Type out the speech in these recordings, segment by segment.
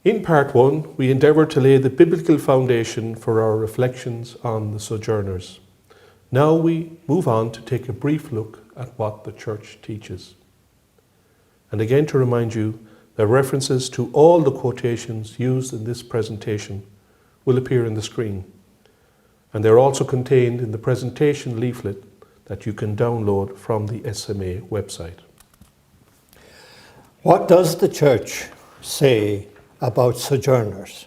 In part one, we endeavoured to lay the biblical foundation for our reflections on the Sojourners. Now we move on to take a brief look at what the Church teaches. And again to remind you that references to all the quotations used in this presentation will appear on the screen. And they're also contained in the presentation leaflet that you can download from the SMA website. What does the Church say about sojourners?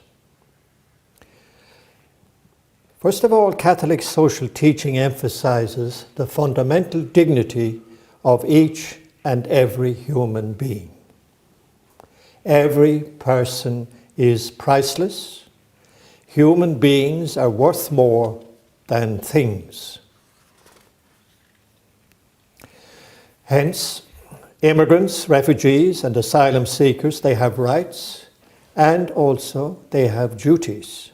First of all, Catholic social teaching emphasizes the fundamental dignity of each and every human being. Every person is priceless. Human beings are worth more than things. Hence, immigrants, refugees, and asylum seekers, they have rights and also they have duties.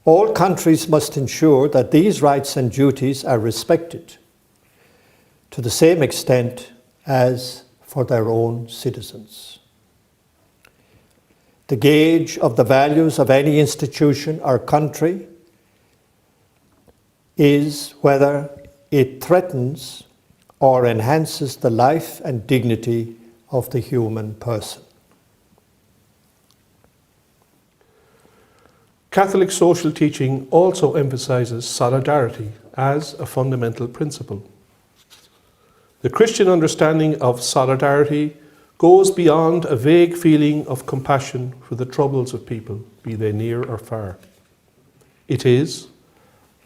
All countries must ensure that these rights and duties are respected to the same extent as for their own citizens. The gauge of the values of any institution or country is whether it threatens or enhances the life and dignity of the human person. Catholic social teaching also emphasizes solidarity as a fundamental principle. The Christian understanding of solidarity goes beyond a vague feeling of compassion for the troubles of people, be they near or far. It is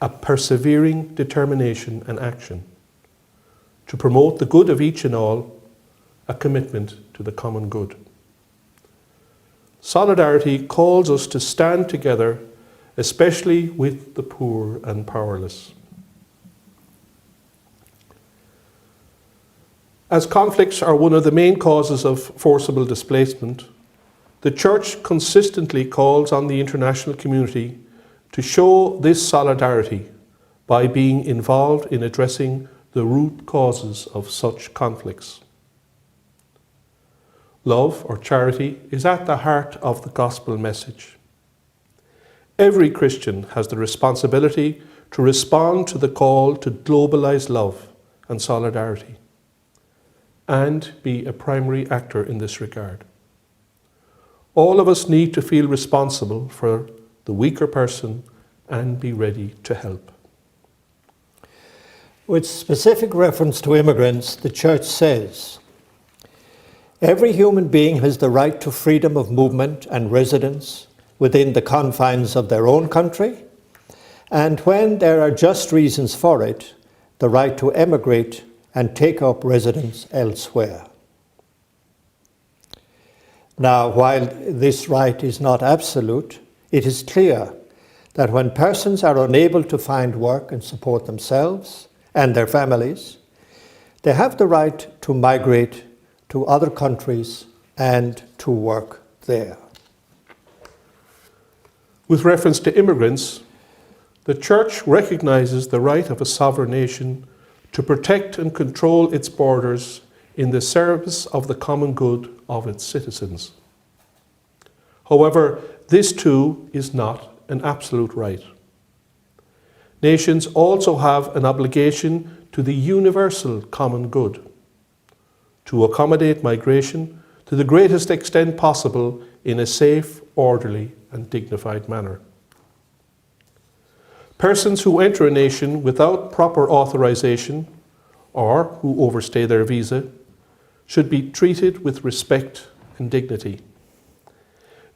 a persevering determination and action to promote the good of each and all, a commitment to the common good. Solidarity calls us to stand together, especially with the poor and powerless. As conflicts are one of the main causes of forcible displacement, the Church consistently calls on the international community to show this solidarity by being involved in addressing the root causes of such conflicts. Love or charity is at the heart of the gospel message. Every Christian has the responsibility to respond to the call to globalize love and solidarity and be a primary actor in this regard. All of us need to feel responsible for the weaker person and be ready to help. With specific reference to immigrants, the Church says, every human being has the right to freedom of movement and residence within the confines of their own country, and when there are just reasons for it, the right to emigrate and take up residence elsewhere. Now, while this right is not absolute, it is clear that when persons are unable to find work and support themselves and their families, they have the right to migrate to other countries and to work there. With reference to immigrants, the Church recognizes the right of a sovereign nation to protect and control its borders in the service of the common good of its citizens. However, this too is not an absolute right. Nations also have an obligation to the universal common good, to accommodate migration to the greatest extent possible in a safe, orderly, and dignified manner. Persons who enter a nation without proper authorization or who overstay their visa should be treated with respect and dignity.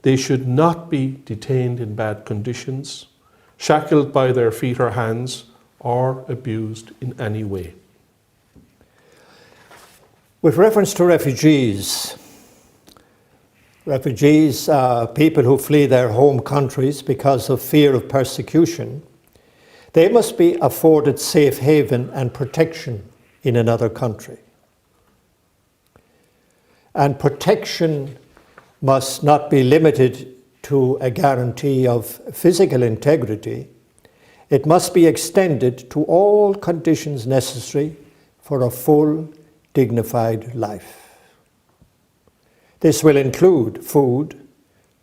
They should not be detained in bad conditions, shackled by their feet or hands, or abused in any way. With reference to refugees are people who flee their home countries because of fear of persecution. They must be afforded safe haven and protection in another country. And protection must not be limited to a guarantee of physical integrity. It must be extended to all conditions necessary for a full, dignified life. This will include food,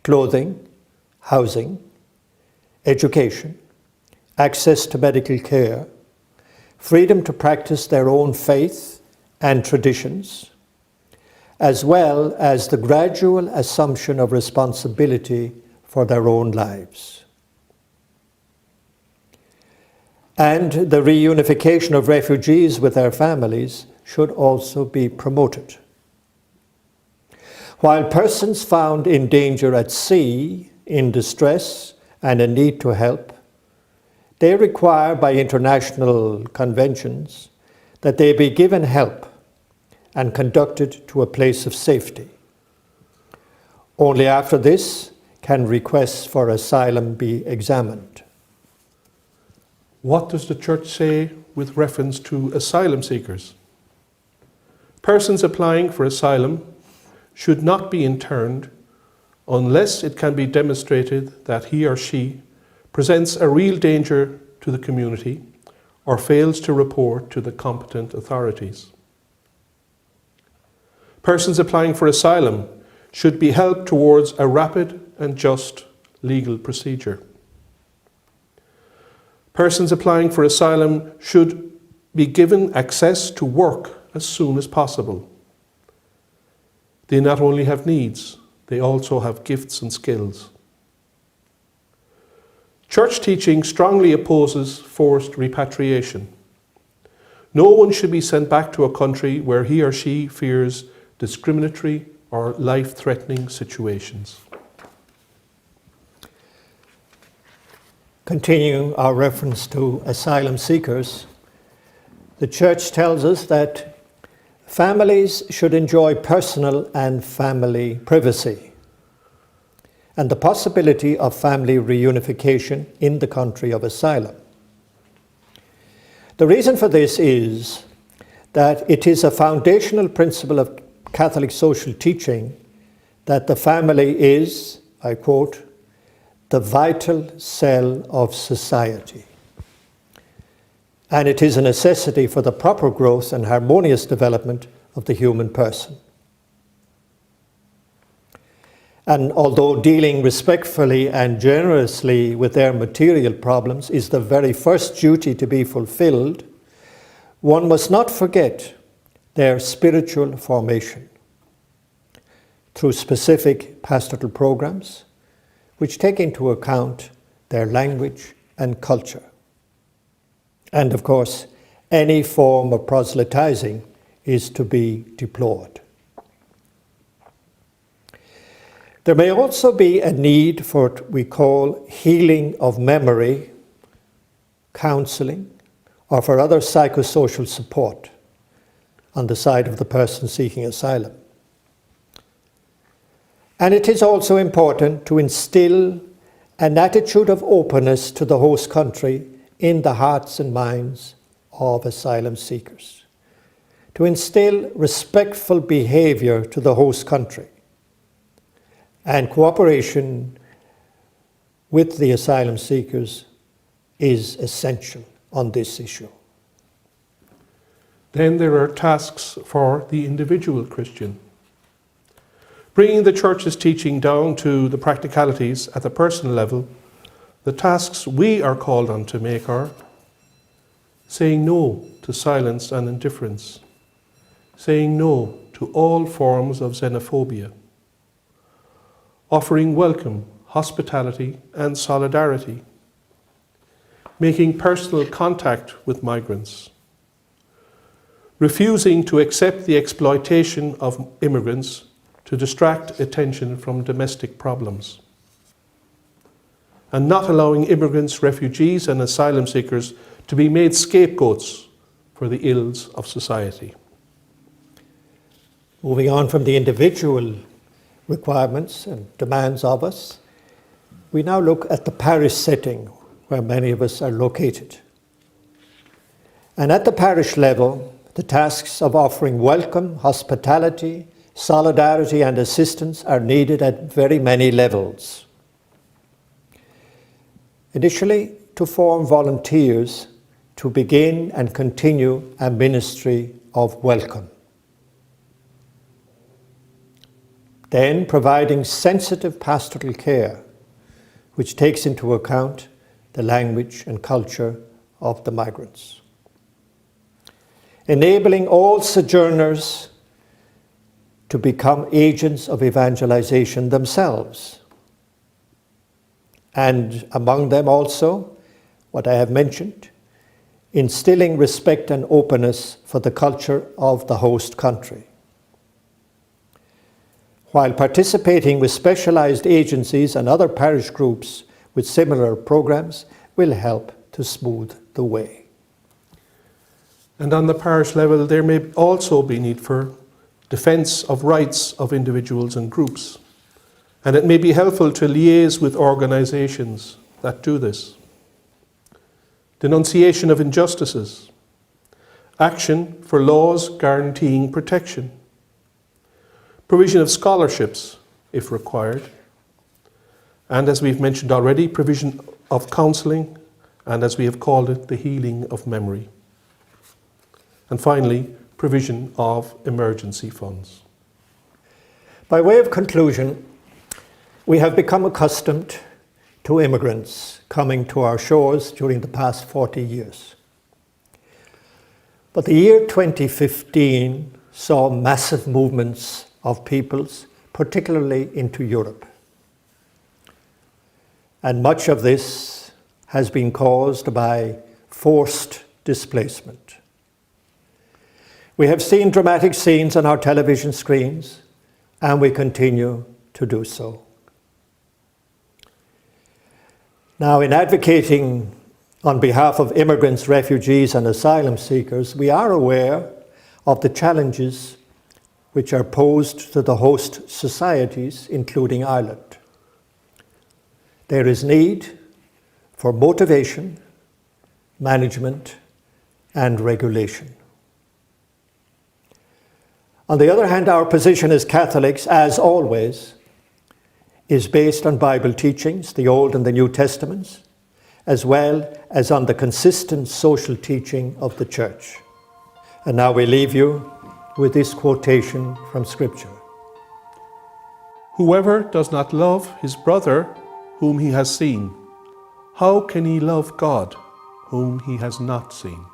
clothing, housing, education, access to medical care, freedom to practice their own faith and traditions, as well as the gradual assumption of responsibility for their own lives. And the reunification of refugees with their families should also be promoted. While persons found in danger at sea, in distress, and in need to help, they require by international conventions that they be given help and conducted to a place of safety. Only after this can requests for asylum be examined. What does the Church say with reference to asylum seekers? Persons applying for asylum should not be interned unless it can be demonstrated that he or she presents a real danger to the community or fails to report to the competent authorities. Persons applying for asylum should be helped towards a rapid and just legal procedure. Persons applying for asylum should be given access to work as soon as possible. They not only have needs, they also have gifts and skills. Church teaching strongly opposes forced repatriation. No one should be sent back to a country where he or she fears discriminatory or life-threatening situations. Continuing our reference to asylum seekers, the Church tells us that families should enjoy personal and family privacy and the possibility of family reunification in the country of asylum. The reason for this is that it is a foundational principle of Catholic social teaching that the family is, I quote, the vital cell of society. And it is a necessity for the proper growth and harmonious development of the human person. And although dealing respectfully and generously with their material problems is the very first duty to be fulfilled, one must not forget their spiritual formation through specific pastoral programs which take into account their language and culture. And of course, any form of proselytizing is to be deplored. There may also be a need for what we call healing of memory, counseling, or for other psychosocial support on the side of the person seeking asylum. And it is also important to instill an attitude of openness to the host country in the hearts and minds of asylum seekers, to instill respectful behavior to the host country and cooperation with the asylum seekers is essential on this issue. Then there are tasks for the individual Christian. Bringing the Church's teaching down to the practicalities at the personal level, the tasks we are called on to make are saying no to silence and indifference, saying no to all forms of xenophobia, offering welcome, hospitality and solidarity, making personal contact with migrants, refusing to accept the exploitation of immigrants to distract attention from domestic problems, and not allowing immigrants, refugees and asylum seekers to be made scapegoats for the ills of society. Moving on from the individual requirements and demands of us, we now look at the parish setting where many of us are located. And at the parish level, the tasks of offering welcome, hospitality, solidarity and assistance are needed at very many levels. Initially, to form volunteers to begin and continue a ministry of welcome. Then providing sensitive pastoral care, which takes into account the language and culture of the migrants. Enabling all sojourners to become agents of evangelization themselves. And among them also, what I have mentioned, instilling respect and openness for the culture of the host country, while participating with specialized agencies and other parish groups with similar programs will help to smooth the way. And on the parish level, there may also be need for defence of rights of individuals and groups. And it may be helpful to liaise with organisations that do this. Denunciation of injustices. Action for laws guaranteeing protection. Provision of scholarships, if required. And as we've mentioned already, provision of counselling, and as we have called it, the healing of memory. And finally, provision of emergency funds. By way of conclusion, we have become accustomed to immigrants coming to our shores during the past 40 years. But the year 2015 saw massive movements of peoples, particularly into Europe. And much of this has been caused by forced displacement. We have seen dramatic scenes on our television screens, and we continue to do so. Now, in advocating on behalf of immigrants, refugees, and asylum seekers, we are aware of the challenges which are posed to the host societies, including Ireland. There is need for motivation, management, and regulation. On the other hand, our position as Catholics, as always, is based on Bible teachings, the Old and the New Testaments, as well as on the consistent social teaching of the Church. And now we leave you with this quotation from Scripture. Whoever does not love his brother whom he has seen, how can he love God whom he has not seen?